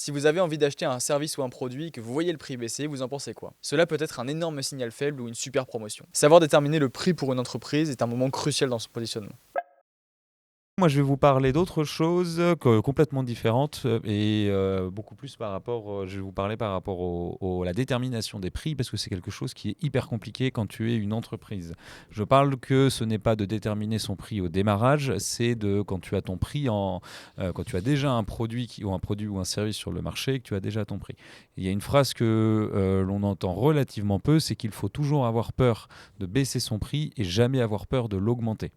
Si vous avez envie d'acheter un service ou un produit et que vous voyez le prix baisser, vous en pensez quoi? Cela peut être un énorme signal faible ou une super promotion. Savoir déterminer le prix pour une entreprise est un moment crucial dans son positionnement. Moi, je vais vous parler d'autre chose complètement différente et beaucoup plus par rapport, je vais vous parler par rapport la détermination des prix parce que c'est quelque chose qui est hyper compliqué quand tu es une entreprise. Je parle que ce n'est pas de déterminer son prix au démarrage, c'est de quand tu as ton prix quand tu as déjà un produit ou un service sur le marché, que tu as déjà ton prix. Et il y a une phrase que l'on entend relativement peu, c'est qu'il faut toujours avoir peur de baisser son prix et jamais avoir peur de l'augmenter.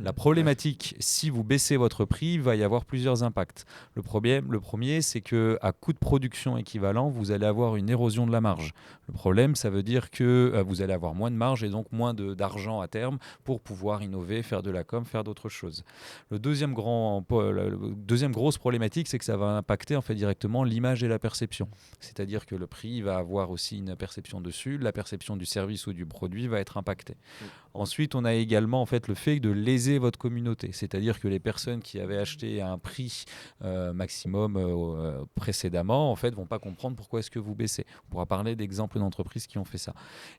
La problématique, si vous baissez votre prix, il va y avoir plusieurs impacts. Le premier, c'est qu'à coût de production équivalent, vous allez avoir une érosion de la marge. Le problème, ça veut dire que vous allez avoir moins de marge et donc moins d'argent à terme pour pouvoir innover, faire de la com, faire d'autres choses. La deuxième grosse problématique, c'est que ça va impacter en fait directement l'image et la perception. C'est-à-dire que le prix va avoir aussi une perception dessus, la perception du service ou du produit va être impactée. Ensuite, on a également en fait le fait de léser votre communauté, c'est-à-dire que les personnes qui avaient acheté à un prix maximum précédemment, en fait, vont pas comprendre pourquoi est-ce que vous baissez. On pourra parler d'exemples d'entreprises qui ont fait ça.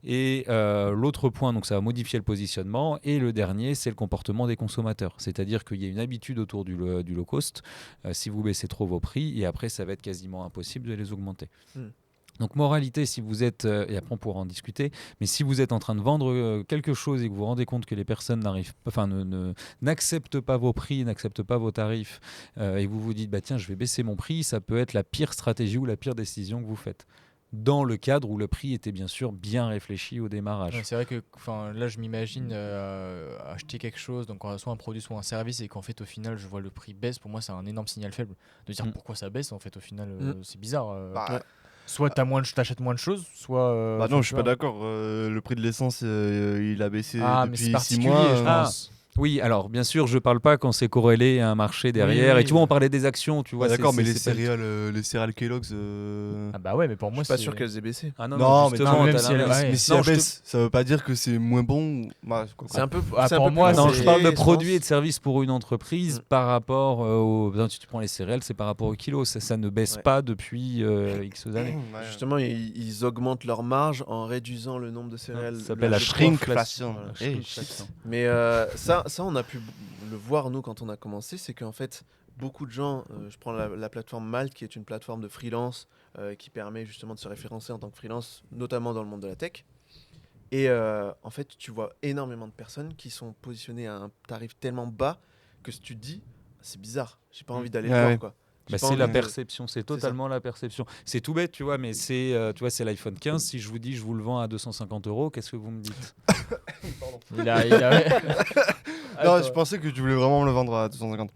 Et l'autre point, donc ça va modifier le positionnement. Et le dernier, c'est le comportement des consommateurs, c'est-à-dire qu'il y a une habitude autour du low cost. Si vous baissez trop vos prix, et après, ça va être quasiment impossible de les augmenter. Donc moralité, si vous êtes, et après on pourra en discuter, mais si vous êtes en train de vendre quelque chose et que vous vous rendez compte que les personnes n'acceptent pas vos prix, n'acceptent pas vos tarifs, et vous vous dites, bah, tiens, je vais baisser mon prix, ça peut être la pire stratégie ou la pire décision que vous faites. Dans le cadre où le prix était bien sûr bien réfléchi au démarrage. Ouais, c'est vrai que là, je m'imagine acheter quelque chose, donc soit un produit, soit un service, et qu'en fait, au final, je vois le prix baisse. Pour moi, c'est un énorme signal faible de dire pourquoi ça baisse. En fait, au final, c'est bizarre. Soit t'achètes moins de choses, soit. Bah non, je suis pas d'accord. Le prix de l'essence, il a baissé mais c'est depuis 6 particulier, mois. je pense. Oui, alors bien sûr, je parle pas quand c'est corrélé à un marché derrière. Oui. Et tu vois, on parlait des actions, tu vois. D'accord, mais les c'est pas du tout- céréales Kellogg's. Ah bah ouais, mais pour Je moi, suis pas c'est sûr qu'elles aient baissé. Ah non, Non, mais justement, même t'as si elle- l'inverse. ouais. Mais si Non, elle je te- baisse, ça veut pas dire que c'est moins bon. Bah, C'est un peu. Ah, c'est un pour peu moi, plus Non, c'est- je parle de compliqué, produits pense. et de services pour une entreprise par rapport si tu prends les céréales, c'est par rapport au kilo. Ça ne baisse Ouais. pas depuis X années. Ouais. Justement, ils augmentent leur marge en réduisant le nombre de céréales. Ça s'appelle la le shrinkflation. Voilà. Hey, Mais ça, on a pu le voir, nous, quand on a commencé, c'est qu'en fait, beaucoup de gens, je prends la plateforme Malte, qui est une plateforme de freelance qui permet justement de se référencer en tant que freelance, notamment dans le monde de la tech. Et en fait, tu vois énormément de personnes qui sont positionnées à un tarif tellement bas que si tu te dis, c'est bizarre, j'ai pas envie d'aller le Ouais, voir, ouais. quoi. J'ai pas C'est envie la de- perception, c'est totalement la perception. C'est tout bête, tu vois, mais tu vois, c'est l'iPhone 15. Si je vous dis je vous le vends à 250 €, qu'est-ce que vous me dites? Il a... Non, je pensais que tu voulais vraiment me le vendre à 250.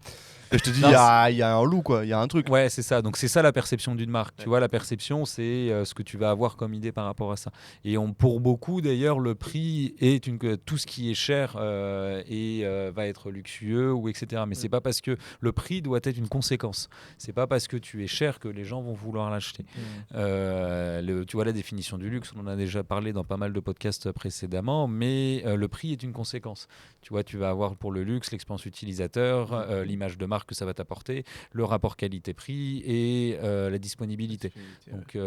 Et je te dis, Non, il y a un loup, quoi. Il y a un truc. Ouais, c'est ça. Donc c'est ça la perception d'une marque. Tu vois, la perception, c'est ce que tu vas avoir comme idée par rapport à ça. Et pour beaucoup, d'ailleurs, le prix est tout ce qui est cher va être luxueux ou etc. Mais c'est pas parce que le prix doit être une conséquence. C'est pas parce que tu es cher que les gens vont vouloir l'acheter. Tu vois la définition du luxe, on en a déjà parlé dans pas mal de podcasts précédemment, mais le prix est une conséquence. Tu vois, tu vas avoir pour le luxe l'expérience utilisateur, l'image de marque que ça va t'apporter, le rapport qualité-prix et la disponibilité. Donc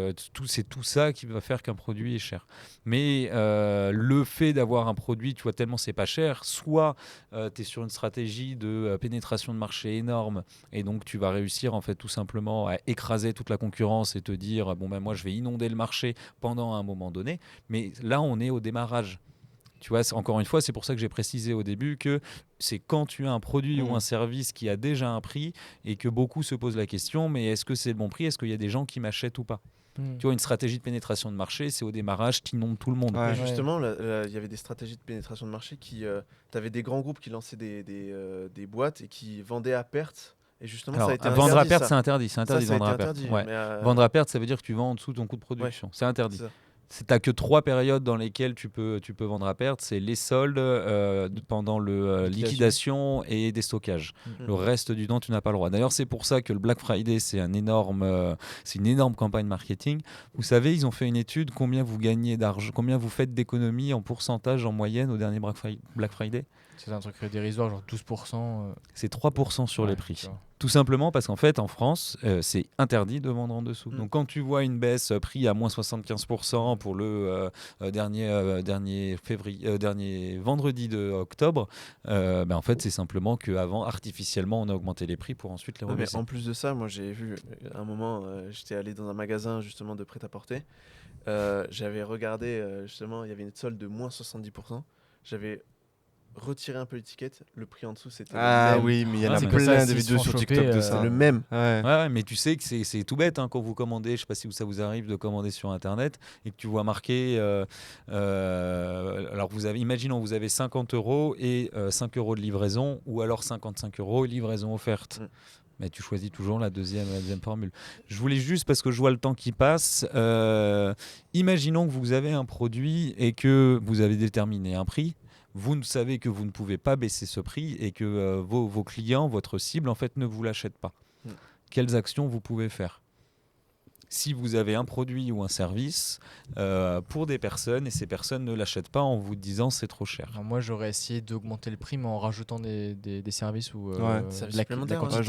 c'est tout ça qui va faire qu'un produit est cher. Mais le fait d'avoir un produit, tu vois, tellement c'est pas cher, soit tu es sur une stratégie de pénétration de marché énorme et donc tu vas réussir en fait tout simplement à écraser toute la concurrence et te dire bon ben moi je vais inonder le marché pendant un moment donné. Mais là on est au démarrage. Tu vois, encore une fois, c'est pour ça que j'ai précisé au début que c'est quand tu as un produit ou un service qui a déjà un prix et que beaucoup se posent la question, mais est-ce que c'est le bon prix? Est-ce qu'il y a des gens qui m'achètent ou pas? Tu vois, une stratégie de pénétration de marché, c'est au démarrage, tu inondes tout le monde. Ouais. Mais justement, il y avait des stratégies de pénétration de marché qui... tu avais des grands groupes qui lançaient des boîtes et qui vendaient à perte. Et justement, Alors, ça a été vendre à interdit, perte, ça. c'est interdit. C'est interdit Ça de a vendre été à perte. interdit, Ouais. mais, Vendre à perte, ça veut dire que tu vends en dessous de ton coût de production. C'est interdit. c'est ça. Tu n'as que 3 périodes dans lesquelles tu peux vendre à perte. C'est les soldes, pendant le liquidation et des stockages. Le reste du temps, tu n'as pas le droit. D'ailleurs, c'est pour ça que le Black Friday, c'est une énorme campagne marketing. Vous savez, ils ont fait une étude, combien vous gagnez d'argent, combien vous faites d'économies en pourcentage en moyenne au dernier Black Friday. C'est un truc dérisoire, genre 12%. C'est 3% sur les Ouais, prix. tu vois. Tout simplement parce qu'en fait, en France, c'est interdit de vendre en dessous. Donc quand tu vois une baisse prix à moins 75% pour le dernier vendredi de octobre, en fait, c'est simplement qu'avant, artificiellement, on a augmenté les prix pour ensuite les mais rebaisser. en plus de ça, moi j'ai vu un moment, j'étais allé dans un magasin justement de prêt-à-porter. J'avais regardé justement, il y avait une solde de moins 70%. J'avais retiré un peu l'étiquette, le prix en dessous c'était le même. Oui, mais il y en a c'est que ça, plein de s'ils vidéos se font sur choper, TikTok de C'est ça. le même. Ouais. Ouais, mais tu sais que c'est tout bête quand vous commandez, je sais pas si ça vous arrive de commander sur internet et que tu vois marqué alors imaginons vous avez 50 € et 5 € de livraison ou alors 55 € et livraison offerte. Mais tu choisis toujours la deuxième formule. Je voulais juste, parce que je vois le temps qui passe, imaginons que vous avez un produit et que vous avez déterminé un prix. Vous ne savez que vous ne pouvez pas baisser ce prix et que vos clients, votre cible, en fait, ne vous l'achètent pas. Quelles actions vous pouvez faire ? Si vous avez un produit ou un service pour des personnes et ces personnes ne l'achètent pas en vous disant c'est trop cher. Alors moi, j'aurais essayé d'augmenter le prix, mais en rajoutant des services ou Services de la supplémentaires, quantité. Ouais,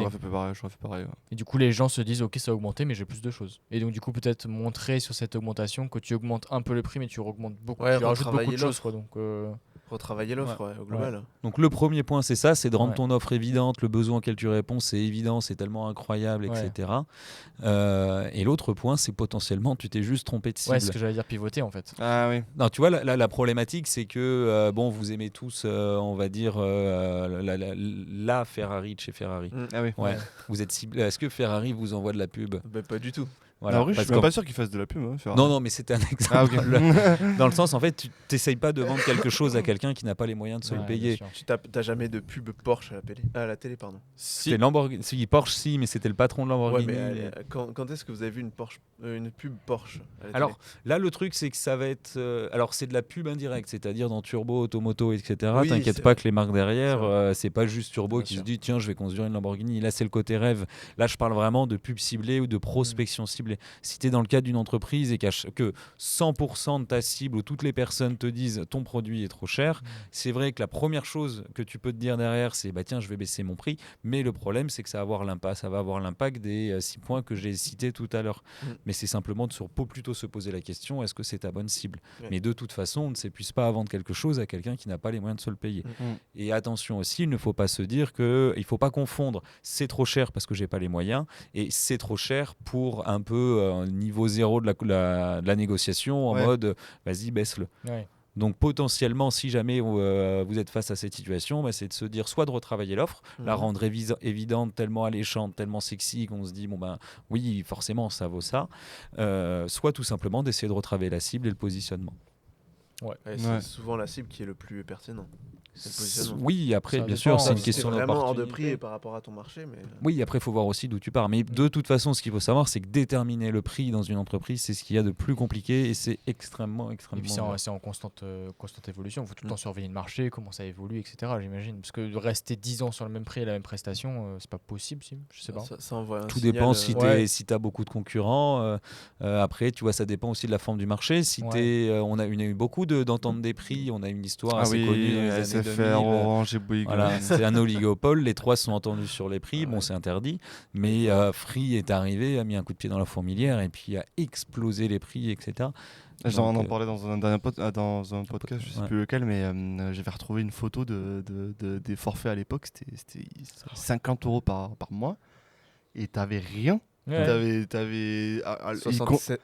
j'aurais fait pareil. Ouais. Et du coup, les gens se disent ok, ça a augmenté, mais j'ai plus de choses. Et donc, du coup, peut-être montrer sur cette augmentation que tu augmentes un peu le prix, mais tu augmentes beaucoup, Ouais, tu rajoutes beaucoup de retravailler choses. l'offre. Quoi, donc, Retravailler l'offre au global. Donc le premier point, c'est ça, c'est de rendre Ouais. ton offre évidente, le besoin auquel tu réponds, c'est évident, c'est tellement incroyable, Ouais. etc. Et l'autre point, c'est potentiellement, tu t'es juste trompé de cible. ouais, c'est ce que j'allais dire, pivoter en fait. Ah oui. Non, tu vois, la problématique, c'est que vous aimez tous, on va dire, la Ferrari de chez Ferrari. Ah oui. Ouais. Vous êtes ciblé. Est-ce que Ferrari vous envoie de la pub ? Pas du tout. Voilà. En vrai, je Parce suis même qu'en- pas sûr qu'ils fassent de la pub. Hein, Ferrari. Non, mais c'était un exemple. Ah, ok. Dans le sens, en fait, tu t'essayes pas de vendre quelque chose à quelqu'un qui n'a pas les moyens de se le Ouais, payer. bien sûr. Tu t'as jamais de pub Porsche à la télé, pardon. C'était Lamborghini. Si, Porsche, si, mais c'était le patron de Ouais, Lamborghini. mais quand est-ce que vous avez vu une pub Porsche à la Alors là, le truc, c'est que ça va être. Alors, c'est de la pub indirecte, c'est-à-dire dans Turbo, Automoto, etc. Oui, T'inquiète c'est pas vrai. que les marques derrière, c'est pas juste Turbo Bien qui sûr. se dit tiens, je vais conduire une Lamborghini. Là, c'est le côté rêve. Là, je parle vraiment de pub ciblée ou de prospection ciblée. Si tu es dans le cadre d'une entreprise et que 100% de ta cible ou toutes les personnes te disent ton produit est trop cher, c'est vrai que la première chose que tu peux te dire derrière, c'est tiens, je vais baisser mon prix. Mais le problème, c'est que ça va avoir l'impact des 6 points que j'ai cités tout à l'heure. Mais c'est simplement plutôt se poser la question, est-ce que c'est ta bonne cible ? Ouais. Mais de toute façon, on ne s'épuise pas à vendre quelque chose à quelqu'un qui n'a pas les moyens de se le payer. Et attention aussi, il ne faut pas se dire il ne faut pas confondre c'est trop cher parce que j'ai pas les moyens et c'est trop cher pour un peu niveau zéro de la négociation en mode vas-y baisse-le. Ouais. Donc potentiellement, si jamais vous êtes face à cette situation, c'est de se dire soit de retravailler l'offre, la rendre évidente, tellement alléchante, tellement sexy qu'on se dit oui, forcément ça vaut ça, soit tout simplement d'essayer de retravailler la cible et le positionnement. Ouais, c'est souvent la cible qui est le plus pertinent. C'est le positionnement. Oui, après, Ça bien dépend, sûr, c'est une Si question t'es vraiment hors de d'opportunité. prix par rapport à ton marché, mais Oui, après, il faut voir aussi d'où tu pars. Mais de toute façon, ce qu'il faut savoir, c'est que déterminer le prix dans une entreprise, c'est ce qu'il y a de plus compliqué et c'est extrêmement Et puis dur. c'est en constante évolution. Il faut tout le temps surveiller le marché, comment ça évolue, etc. J'imagine. Parce que de rester 10 ans sur le même prix et la même prestation, c'est pas possible, je sais pas. ça envoie un Tout signal, dépend si ouais. tu as beaucoup de concurrents. Après, tu vois, ça dépend aussi de la forme du marché. Si on a eu beaucoup d'ententes des prix. On a une histoire assez connue dans les années SFR, 2000. Orange et Bouygues. Voilà, c'est un oligopole. Les trois sont entendus sur les prix. Bon, c'est interdit. Mais Free est arrivé, a mis un coup de pied dans la fourmilière et puis a explosé les prix, etc. J'en en parlais dans un podcast, je sais plus lequel, mais j'avais retrouvé une photo des forfaits à l'époque. C'était 50 € par mois et t'avais rien. Ouais. T'avais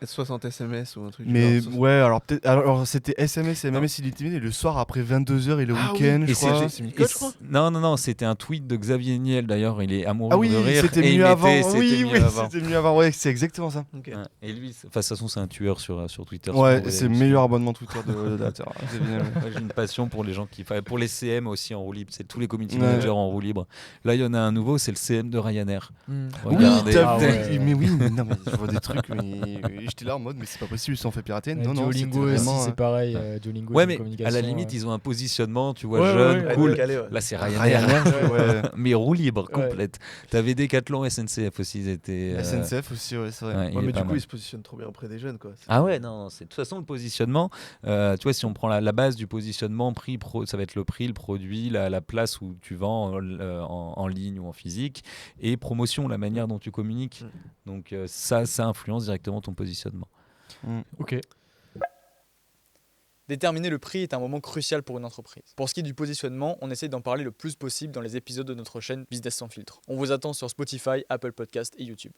60 SMS ou un truc. mais genre, ouais, alors peut-être alors c'était SMS et MMS illimité et le soir après 22h et le week-end, Et je crois. c'est Miko, je crois. Non, c'était un tweet de Xavier Niel. D'ailleurs, il est amoureux Ah oui, de rire. c'était et il mieux avant. mettait, Oui, c'était mieux avant. c'était mieux avant. Ouais, c'est exactement ça. Ok. Ouais. Et lui, de toute façon, c'est un tueur sur Twitter. Ouais, si c'est le vous voulez. meilleur abonnement Twitter de la Terre. C'est génial. Ouais, j'ai une passion pour les gens pour les CM aussi en roue libre. C'est tous les community Ouais. managers en roue libre. Là, il y en a un nouveau, c'est le CM de Ryanair. Mm. Regardez. t'as Ah vu, ouais. mais oui, mais non, mais je vois des trucs, mais j'étais là en mode, mais c'est pas possible, ils se sont fait pirater. Non, non, c'était Duolingo aussi, vraiment. c'est pareil. Duolingo, Ouais, c'est une mais communication, à la limite, ils ont un positionnement, tu vois, Ouais, jeune, ouais, cool. décalé, ouais. Là, c'est Ryanair, Ouais. mais roue libre, Ouais. complète. T'avais Decathlon, SNCF aussi, ils étaient. SNCF aussi, ouais, c'est vrai. ouais, il Ouais, est mais pas du coup, mal. ils se positionnent trop bien auprès des jeunes, quoi. Ah ouais, non, c'est de toute façon le positionnement. Tu vois, si on prend la base du positionnement, prix, ça va être le prix, le produit, la place où tu vends en ligne ou en physique, et promotion, la manière dont tu communiques. Donc ça influence directement ton positionnement. Ok. Déterminer le prix est un moment crucial pour une entreprise. Pour ce qui est du positionnement, on essaye d'en parler le plus possible dans les épisodes de notre chaîne Business sans filtre. On vous attend sur Spotify, Apple Podcast et YouTube.